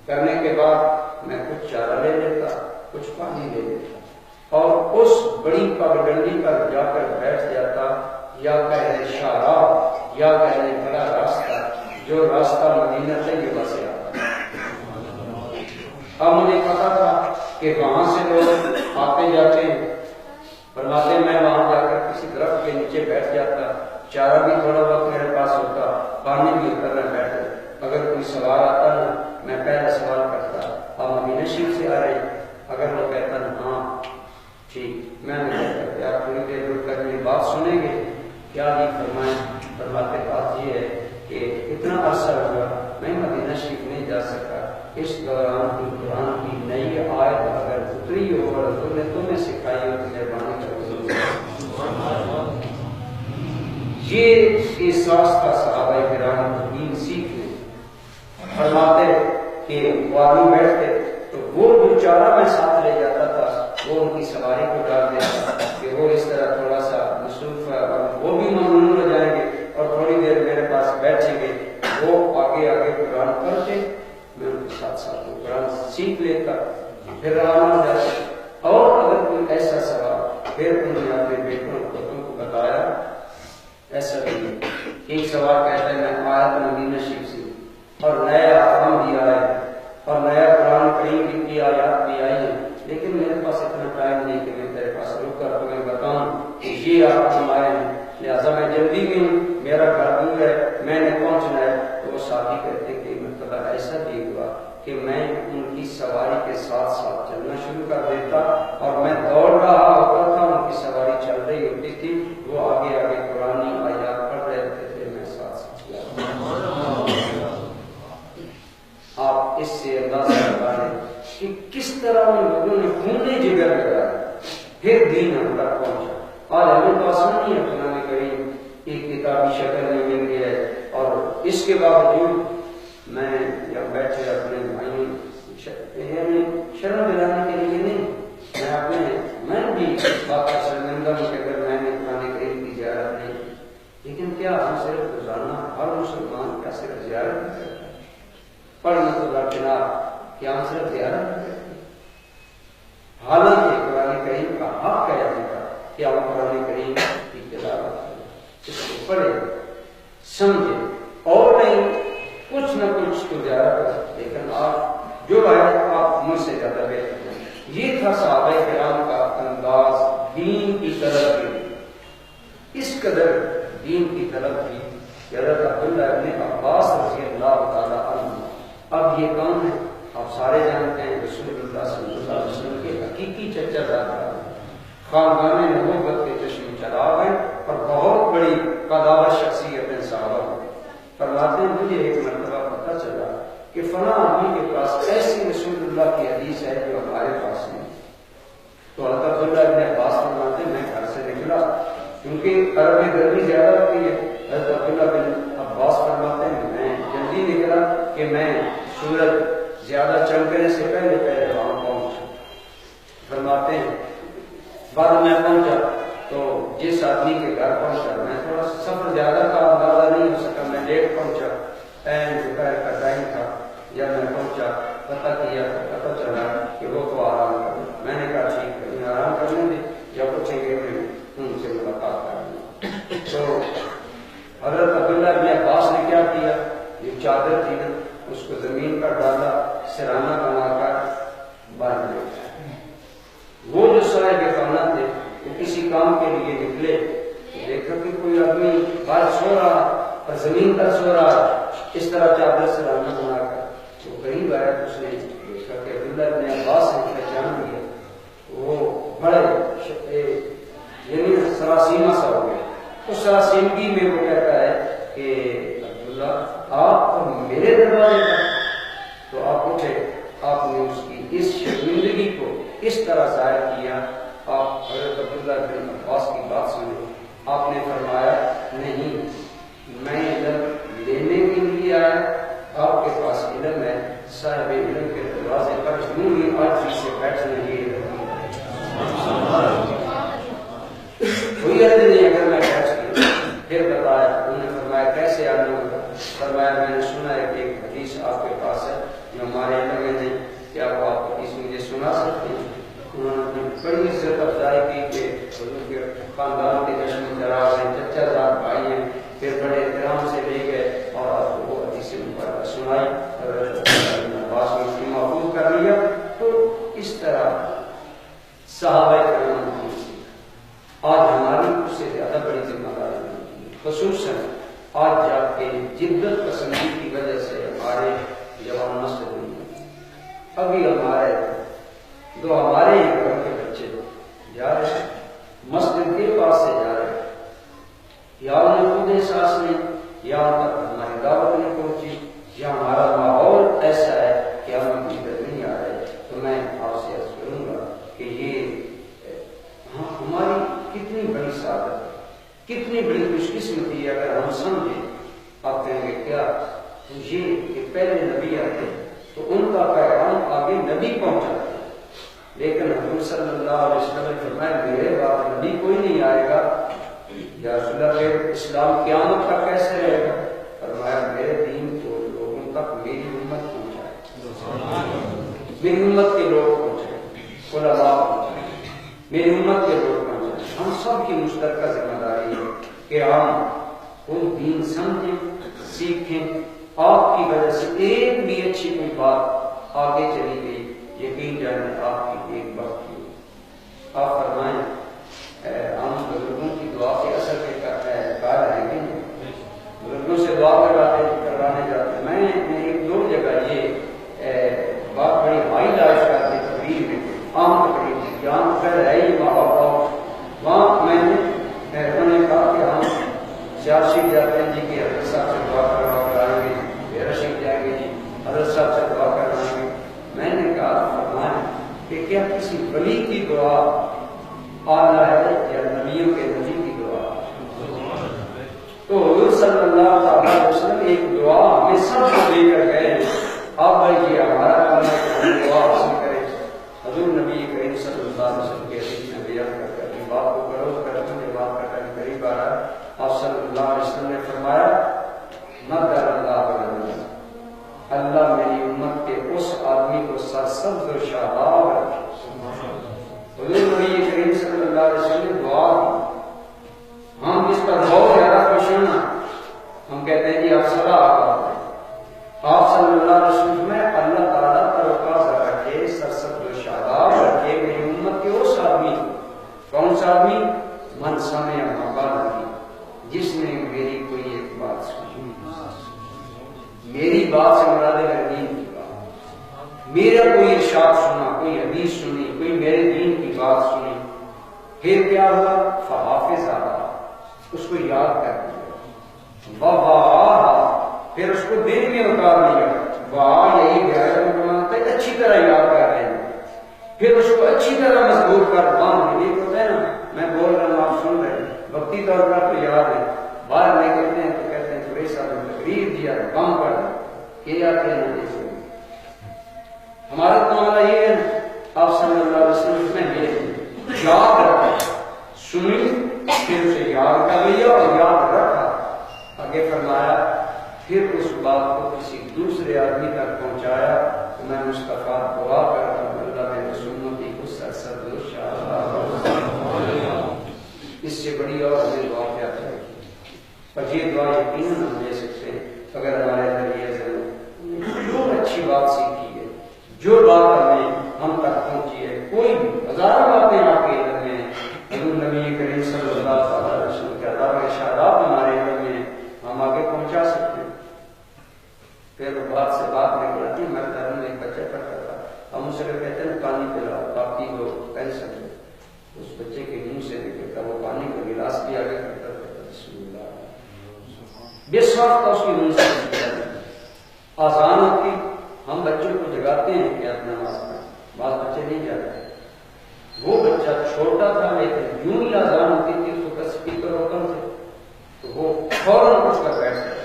کرنے کے بعد میں کچھ چارہ لے لیتا، کچھ پانی لے لیتا اور اس بڑی پگڈنڈی پر جا کر بیٹھ جاتا، یا کہنے شاہراہ یا کہنے بڑا راستہ، جو راستہ مدینہ طیبہ سے آتا۔ اب مجھے پتا تھا کہ وہاں سے لوگ آتے جاتے ہیں، فرماتے میں وہاں جا کر کسی درخت کے نیچے بیٹھ جاتا، چارہ بھی تھوڑا وقت میرے پاس ہوتا، پانی بھی اتر میں بیٹھتا۔ اگر کوئی سوال آتا نا میں پہلا سوال کرتا آپ مدینہ شریف سے آ رہے؟ اگر وہ کہتا نا ہاں ٹھیک، میں نے کہتا آپ تھوڑی دیر رک کر میری بات سنیں گے؟ کیا جی فرمائیں؟ فرماتے بات یہ ہے کہ اتنا عرصہ ہوا میں مدینہ شریف نہیں جا سکا، اس دوران کی قرآن کی نئی آیت اگر اتری ہو اور تم نے تمہیں سکھائی ہو تو مہربانی کر یہ احساس کا صحابہ کرام دین سیکھ لیں۔ فرماتے کہ وہ آدمی بیٹھتے تو وہ جو چارہ میں ساتھ لے جاتا تھا وہ ان کی سواری کو ڈال دیتا کہ وہ اس طرح تھوڑا سا مصروف ہے، وہ بھی ممنون ہو جائیں گے اور تھوڑی دیر میرے پاس بیٹھیں گے۔ وہ آگے آگے قرآن پڑھتے، میں ان کے ساتھ ساتھ وہ قرآن سیکھ لیتا، پھر روانہ ہو جاتا۔ اور اگر کوئی ایسا سوال پھر انہوں نے اپنے بیٹوں اور پوتوں کو بتایا، ایسا بھی ایک سوال کہتا ہے میں آیا تو مدینہ شریف سے اور نیا احکام بھی آیا ہے اور نیا قرآن کریم کی آیات بھی آئی ہیں، لیکن میرے پاس اتنا ٹائم نہیں کہ میں تیرے پاس رک کر تمہیں بتاؤں کہ یہ آپ ہمارے ہیں، لہٰذا میں جلدی میں ہوں، میرا گھر دور ہے، میں نے پہنچنا ہے۔ تو وہ ساتھی کہتے ہیں کہ مرتبہ ایسا بھی ہوا کہ میں ان کی سواری کے ساتھ ساتھ چلنا شروع کر دیتا اور میں دوڑ رہا ہوتا تھا، ان کی سواری چل رہی ہوتی تھی، وہ آگے آگے قرآنی آیات پڑھ رہے ہوتے تھے، میں ساتھ ساتھ آپ اس سے اندازہ لگا لیں کہ کس طرح ان لوگوں نے خون جگر لگایا، پھر دین ہم تک پہنچا۔ آج ہمیں تو آسان نہیں ہے، قرآن کریم ایک کتابی شکل میں مل گیا ہے، اور اس کے باوجود میں جب بیٹھے اپنے بھائیوں یعنی شرم دلانے کے لیے نہیں، میں بھی بات کا شرمندہ ہوں کہ اگر میں نے قرآن کریم کی زیارت نہیں، لیکن کیا ہم صرف روزانہ ہر مسلمان کا صرف زیارت نہیں کرتا ہے؟ پڑھنا تو درکنار، کیا ہم صرف زیارت نہیں کرتے؟ حالانکہ قرآن کریم کا حق ہے ہم کا کہ ہم قرآن کریم کی تلاوت کریں، اس کو پڑھیں، سمجھیں، اور نہیں کچھ نہ کچھ تو زیارت کریں، لیکن آپ جو ہے آپ مجھ سے زیادہ بہتر ہیں۔ یہ تھا صحابہ کرام کا انداز دین کی طرف کی، اس قدر دین کی طرف کی کہ حضرت عبداللہ ابن عباس رضی اللہ تعالیٰ عنہ، اب یہ کام ہے آپ سارے جانتے ہیں، رسول اللہ صلی اللہ علیہ وسلم کے حقیقی چچا دادا خاندان نبوت کے چشم چراغ ہیں اور بہت بڑی قداوت شخصیت ہیں صحابہ۔ فرماتے ہیں مجھے ایک مرتبہ پتہ چلا کہ فلاں آدمی کے پاس ایسی رسول اللہ کی حدیث ہے جو ہمارے پاس نہیں۔ تو حضرت عبداللہ ابن عباس فرماتے ہیں میں گھر سے نکلا، کیونکہ عرب میں گرمی زیادہ ہوتی ہے۔ حضرت عبداللہ بن عباس فرماتے ہیں میں جلدی نکلا کہ میں سورج زیادہ چمکنے سے پہلے وہاں پہنچا۔ فرماتے ہیں بعد میں پہنچا تو جس آدمی کے گھر پہنچا، میں تھوڑا سفر زیادہ کا اندازہ نہیں ہو سکا، میں لیٹ پہنچا، دوپہر کا ٹائم تھا۔ جب میں پہنچا پتہ کیا تو پتہ چلا کہ وہ تو آرام کر رہے، میں نے کہا ٹھیک ہے انہیں آرام کرنے دیں، جب پوچھیں گے ان سے ملاقات کریں۔ تو حضرت عبداللہ ابن عباس نے کیا کیا، یہ چادر تھی نا اس کو زمین پر ڈالا، سرانہ بنا کر باندھ لیا۔ وہ جو صاحب خانہ تھے وہ کسی کام کے لیے نکلے، دیکھا کہ کوئی آدمی باہر سو رہا اور زمین پر سو رہا، اس طرح چادر سرانہ بنا کر وہ قریب آیا، اس نے دیکھا کہ عبداللہ ابن عباس نے پہچان لیا، وہ اس راسندگی میں وہ کہتا ہے کہ عبداللہ آپ میرے دروازے پر، تو آپ اٹھے، آپ نے اس کی اس شرمندگی کو اس طرح ظاہر کیا. آپ حضرت عبداللہ بن عباس کی بات سنیں. آپ نے فرمایا نہیں، میں علم لینے کے لیے آیا، آپ کے پاس علم ہے، صاحب علم کے دروازے پر یوں ہی عاجزی سے بیٹھنے کے لیے کوئی عرض نہیں. اگر میں بیٹھ گیا پھر بتایا، انہوں نے فرمایا کیسے آنا ہوگا؟ فرمایا میں نے سنا ہے کہ ایک حدیث آپ کے پاس ہے جو ہمارے علم میں نہیں، کیا آپ حدیث مجھے سنا سکتے ہیں؟ انہوں نے بڑی عزت افزائی کی کہ حضور کے خاندان کے جشن میں چراغ ہیں، چچا زاد بھائی ہیں، پھر بڑے احترام سے لے گئے اور آپ کو وہ حدیث مبارکہ سنائی. عباس نے اس کو محفوظ کر لیا. تو اس طرح صحابہ کرام آج ہماری اس سے زیادہ بڑی ذمہ داری ہوتی ہے، خصوصاً آج جا کے جدت پسندی کی وجہ سے ہمارے جوان مسجد نہیں. ابھی ہمارے ہی گھر کے بچے جا رہے ہیں مسجد کے پاس سے جا رہے ہیں، یا انہیں خود احساس نہیں، یا تک ہماری دعوت نہیں پہنچی، یا ہمارا ماحول ایسا ہے کہ ہم ادھر نہیں آ رہے. تو میں آپ سے عرض کروں گا کہ یہ ہماری کتنی بڑی سعادت ہے، کتنی بڑی خوش قسمتی ہے اگر ہم سمجھیں. آپ کہیں گے کیا؟ یہ کہ پہلے نبی آتے تو ان کا پیغام آگے نبی پہنچاتے، لیکن حضور صلی اللہ علیہ وسلم نے فرمایا میرے بعد نبی کوئی نہیں آئے گا. یا رسول اللہ پھر اسلام قیامت تک کیسے رہے گا؟ فرمایا میرے دین کو لوگوں تک میری امت پہنچائے، میری امت کے لوگ پہنچائے، علماء پہنچائے، میری امت کے لوگ پہنچائے. ہم سب کی مشترکہ ذمہ داری ہے کہ ہم کوئی دین سمجھیں، سیکھیں. آپ کی وجہ سے ایک بھی اچھی کوئی بات آگے چلی گئی، یقین جانے آپ کی ایک بات کی. آپ فرمائیں ہم بزرگوں کی دعا کے اثر کے کار رہیں گے، بزرگوں سے دعا کروانے جاتے ہیں. میں نے ایک دو جگہ یہ بات بڑی ہائی لائٹ کرتی تقریر میں، عام تقریر میں، جہاں پھر ہے ہی ماں باپ، وہاں میں نے انہوں نے کہا کہ ہم سیاسی جاتے ہیں جی کہ حضرت صاحب سے دعا کروا کرائیں گے، میرا شیخ جائیں گے جی حضرت صاحب سے دعا کروائیں گے. میں نے کہا فرمایا کہ کیا کسی ولی کی دعا اعلیٰ ہے یا نبیوں کے نبی کی دعا؟ تو حضور صلی اللہ علیہ وسلم ایک دعا ہمیں سب کو دے کر گئے. اب بھائی یہ ہمارا کام ہے کہ ہم دعا حاصل کریں. حضور نبی کریم صلی اللہ علیہ وسلم کے حدیث میں بیان کرتے ہیں بات کو کرو کرتے ہیں، بات کا ٹائم قریب آ رہا ہے. آپ صلی اللہ علیہ وسلم نے فرمایا مدر اللہ علیہ، اللہ میری امت کے اس آدمی کو سرسبز و شاداب رکھے. حضور نبی کریم صلی اللہ علیہ وسلم نے دعا کی، ہم اس پر بہت زیادہ خوش ہیں. ہم کہتے ہیں جی آپ صدا آقا، آپ صلی اللہ علیہ وسلم میں اللہ تعالیٰ تروتازہ رکھے، سرسبز و شاداب رکھے میری امت کے اس آدمی کو. کون سا آدمی؟ من سمع مقالتی، جس نے میری کوئی ایک بات سنی، میری بات سے مراد ہے دین کی بات، میرا کوئی ارشاد سنا، کوئی حدیث سنی، کوئی میرے دین کی بات سنی، پھر کیا ہوا؟ فحافظ آ، اس کو یاد کر دیا، پھر اس کو دل میں اتار لیا. وہاں یہی غیر اچھی طرح یاد کر رہے ہیں، پھر اس کو اچھی طرح مضبوط کر باندھ یہ ہوتا ہے نا، میں بول رہا ہوں آپ سن رہے ہیں، وقتی طور پر تو یاد ہے، باہر نکلتے ہیں تو کہتے ہیں کہ صاحب نے تقریر دیا کام پر یہ آتے ہیں جیسے. ہمارا تو معاملہ یہ ہے آپ صلی اللہ علیہ وسلم میں یاد رکھا، سنی پھر اسے یاد کر لیا اور یاد رکھا. آگے فرمایا پھر اس بات کو کسی دوسرے آدمی تک پہنچایا تو میں مصطفیٰ دعا کرتا ہوں اللہ میرے سنتی کو سرسبز و شاداب. اس سے بڑی اور ہمیں دعا کیا چاہیے؟ اور یہ دعا یقیناً ہم دے سکتے ہیں اگر ہمارے اندر یہ ضرور جو اچھی بات سیکھی ہے، جو بات ہمیں ہم تک پہنچی ہے، کوئی بھی ہزاروں باتیں آپ کے علم میں ہیں، حضور نبی کریم صلی اللہ علیہ وسلم کے عطا ارشادات ہمارے علم میں ہم آگے پہنچا سکتے ہیں. پھر بات سے بات نکل آتی ہے. میں گھر میں ایک بچہ پڑھتا تھا، ہم اسے کہتے ہیں پانی پلاؤ باقی جو کینسر ہے، اس بچے کے منہ سے نکلتا وہ پانی کا گلاس بھی آگے کرتا تھا، بسم بے وقت اس کی روح سے آسان ہوتی، ہم بچوں کو جگاتے ہیں کہ اپنا نماز پڑھیں، بعض بچے نہیں جاتے. وہ بچہ چھوٹا تھا لیکن یوں ہی آزان ہوتی تھی، اس کا اسپیکر اوپن تھے تو وہ فوراً اٹھ کر بیٹھ جاتا،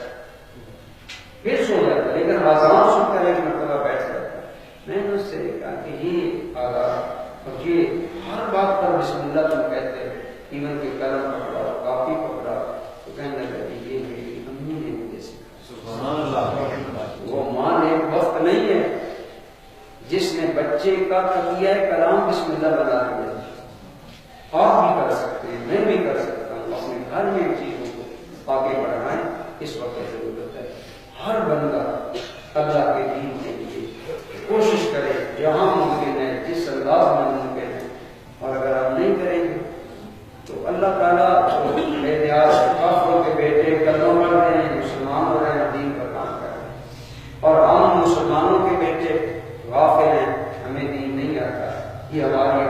پھر سو جاتا، لیکن آزان سن کر ایک مرتبہ بیٹھ جاتا. میں نے اس سے کہا کہ یہ آزان اور یہ ہر بات پر بسم اللہ تم کہتے ہیں، ایون کہ قلم پکڑا، کاپی پکڑا، تو کہنے لگا یہ میری امی نے مجھے سکھایا. وہ ماں نے وقت نہیں ہے جس نے بچے کا تقیہ کلام بسم اللہ بنا دیا. آپ بھی کر سکتے ہیں، میں بھی کر سکتا ہوں. اپنے گھر میں چیزوں کو آگے بڑھائیں. اس وقت ضرورت ہے ہر بندہ اللہ کے دین کے لیے کوشش کرے جہاں ممکن ہے، جس انداز میں ممکن ہے. اور اگر آپ نہیں کریں گے تو اللہ تعالیٰ بے نیاز کافروں کے بیٹے کلمہ پڑھ رہے ہیں، مسلمان ہو رہے ہیں، دین کا کام کر رہے ہیں، اور ہم مسلمانوں کے بیٹے غافل ہیں، ہمیں دین نہیں آتا. یہ ہماری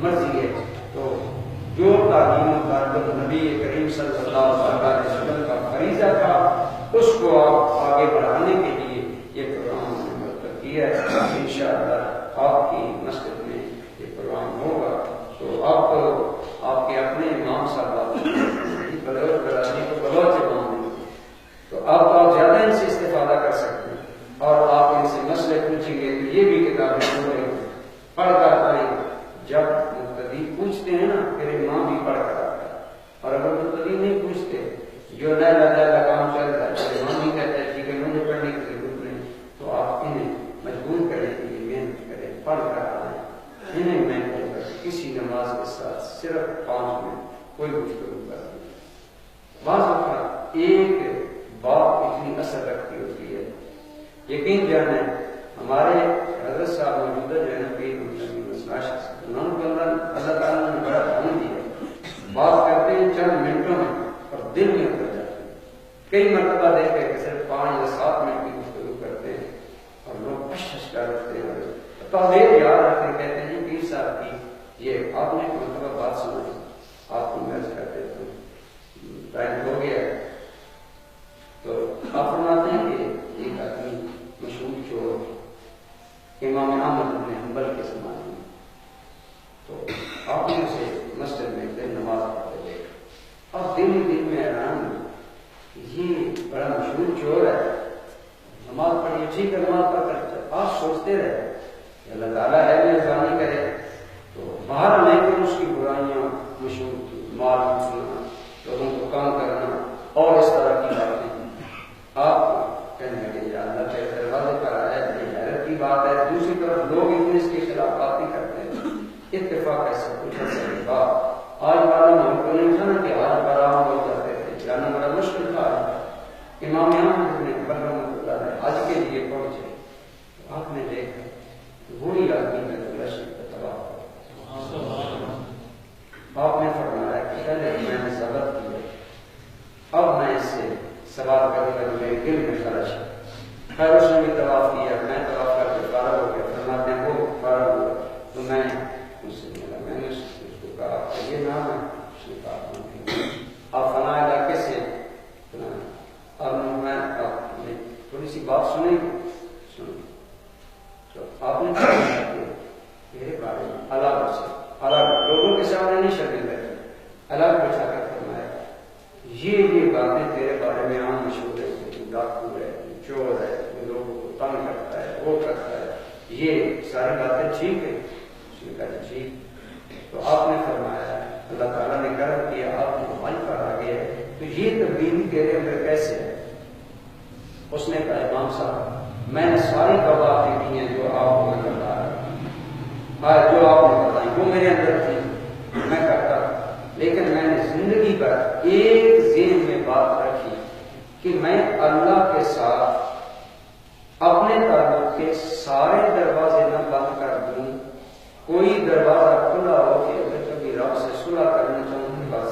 مرضی ہے. تو جو تعلیم و تعلق نبی کریم صلی اللہ علیہ وسلم کا فریضہ تھا اس کو آپ آگے بڑھانے کے لیے یہ پروگرام نے مرتب کیا ہے. انشاءاللہ آپ کی مسجد میں یہ پروگرام ہوگا. تو آپ کے اپنے امام صاحب بلوچ برادری کو بلوچ امام ہیں، تو آپ زیادہ ان سے استفادہ کر سکتے ہیں، اور آپ ان سے مسئلے پوچھیں گے تو یہ بھی کتابیں پڑھ کر آئیں. جب مقتدی پوچھتے ہیں نا پھر امام بھی پڑھ کر آتا ہے، اور اگر مقتدی نہیں پوچھتے، جو نیا نیا کام چل رہا ہے، امام بھی کہتا ہے ٹھیک ہے مجھے پڑھنے کی ضرورت نہیں، تو آپ انہیں مجبور کریں کہ یہ محنت کریں، پڑھ کر آئیں. انہیں محنت کر کسی نماز کے ساتھ صرف 5 منٹ کوئی گفتگو کر دیں. بعض اوقات ایک بات اتنی اثر رکھتی ہوتی ہے. یقین جانے ہمارے حضرت صاحب موجودہ جو ہے نا پیر انہوں کو اللہ تعالیٰ نے بڑا دھن دیا، بات کرتے ہیں چند منٹوں میں اور دل میں اتر جاتے ہیں. کئی مرتبہ دیکھتے ہیں کہ صرف 5 یا 7 منٹ کی گفتگو کرتے ہیں اور لوگ اشش کر رکھتے ہیں، توحید یاد رکھتے کہتے ہیں پیر صاحب کی یہ آپ نے ایک مرتبہ بات سنائی، آپ کو مرض کرتے تو ٹائم ہو گیا. تو آپ فرماتے ہیں کہ ایک آدمی مشہور چور امام احمد بن حنبل کے زمانے میں، تو آپ نے اسے مسجد میں دن نماز پڑھتے دیکھا، اور دن میں حیران ہوئے یہ بڑا مشہور چور ہے، نماز پڑھیے ٹھیک ہے نماز پڑھ کر آپ سوچتے رہے کہ اللہ تعالیٰ ہے مہربانی کرے. تو باہر لیکن اس کی برائیاں مشہور تھی، مال کھانا، لوگوں کو کام کرنا اور اس طرح کی باتیں. آپ کہنے لگے یا اللہ کے دروازے پر آیا، بڑی حیرت کی بات ہے. دوسری طرف لوگ اتنے اس کے خلاف باتیں کرتے ہیں، اتفاق ایسا کچھ ایسا بات آج والے ملکوں نے تھا نا کہ آج برآمد ہو جاتے تھے، جانا بڑا مشکل تھا. امام احمد نے رحمۃ اللہ نے آج کے لیے پہنچے، آپ نے دیکھا وہی آدمی میں تباہ. آپ نے فرمایا کہ پہلے میں نے صبر کیا، اب میں اس سے سوال کرنے کا میرے دل میں خرچ ہے. خیر اس نے بھی طواف کیا، میں طواف کر کے فارغ ہو گیا. فرماتے ہیں وہ فارغ ہوا تو میں اس سے ملا، میں نے اس کو کہا کہ یہ نام ہے، اس نے کہا آپ فلاں علاقے سے. اب میں تھوڑی سی بات سنیں گے، تو آپ نے میرے بارے میں الگ سے الگ لوگوں کے سامنے نہیں شکل بیٹھے، الگ بٹھا کر فرمایا یہ باتیں تیرے بارے میں عام مشہور ہے، ڈاکو ہے، چور ہے، لوگوں کو تنگ کرتا ہے، وہ کرتا ہے، یہ ساری باتیں ٹھیک ہے. اس نے کہا ٹھیک. تو آپ نے فرمایا اللہ تعالیٰ نے کرم کیا آپ کو عمل پر آ گیا ہے، تو یہ تبدیلی تیرے اندر کیسے ہے؟ اس نے کہا امام صاحب میں نے ساری باتیں کی ہیں جو آپ کو میں بتا رہا، جو آپ نے بتائی وہ میرے اندر تھی، میں کرتا، لیکن میں نے زندگی پر ایک ذہن میں بات رکھی کہ میں اللہ کے ساتھ اپنے تعلق کے سارے دروازے نہ بند کر دوں، کوئی دروازہ کھلا ہو کہ اگر کبھی رب سے صلح کرنا چاہوں گی بس.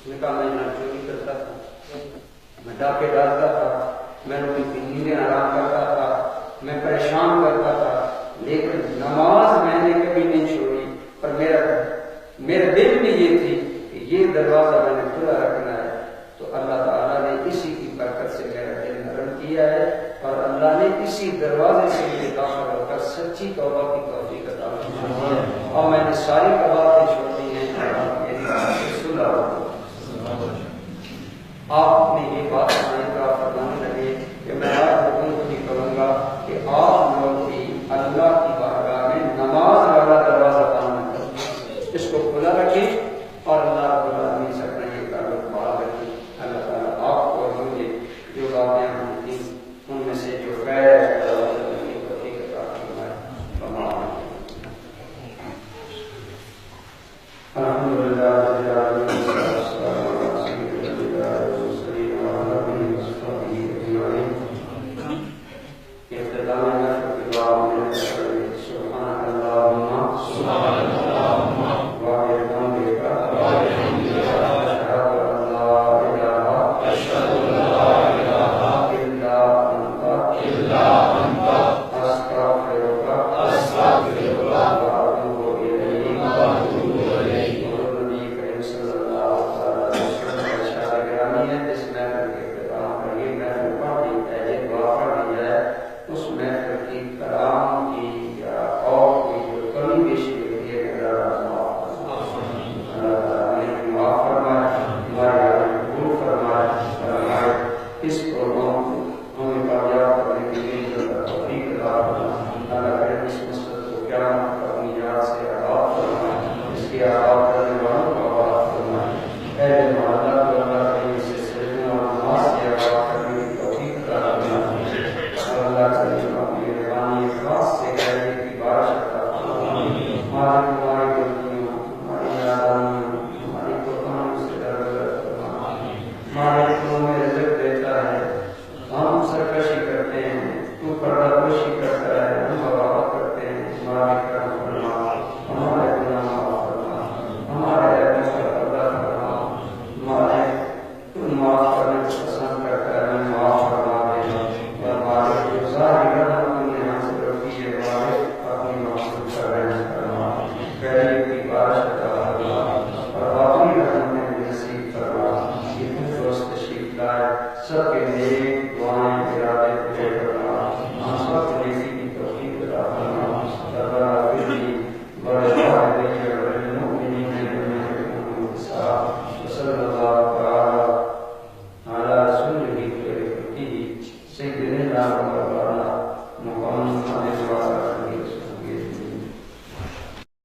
نے کہا میں نہ چوری کرتا تھا، میں ڈاکے ڈالتا تھا، میں روٹی کی نیندیں آرام کرتا تھا، میں پریشان کرتا تھا، لیکن نماز میں نے کبھی نہیں چھوڑی. اور میرے دل میں یہ تھی کہ یہ دروازہ میں نے کھلا رکھنا اللہ تعالیٰ نے اسی کی برکت سے میرا دل نرم کیا ہے اور اللہ نے اسی دروازے سے مجھے داخل ہو کر سچی توبہ کی توفیق عطا فرمائی ہے اور میں نے ساری باتیں چھوڑ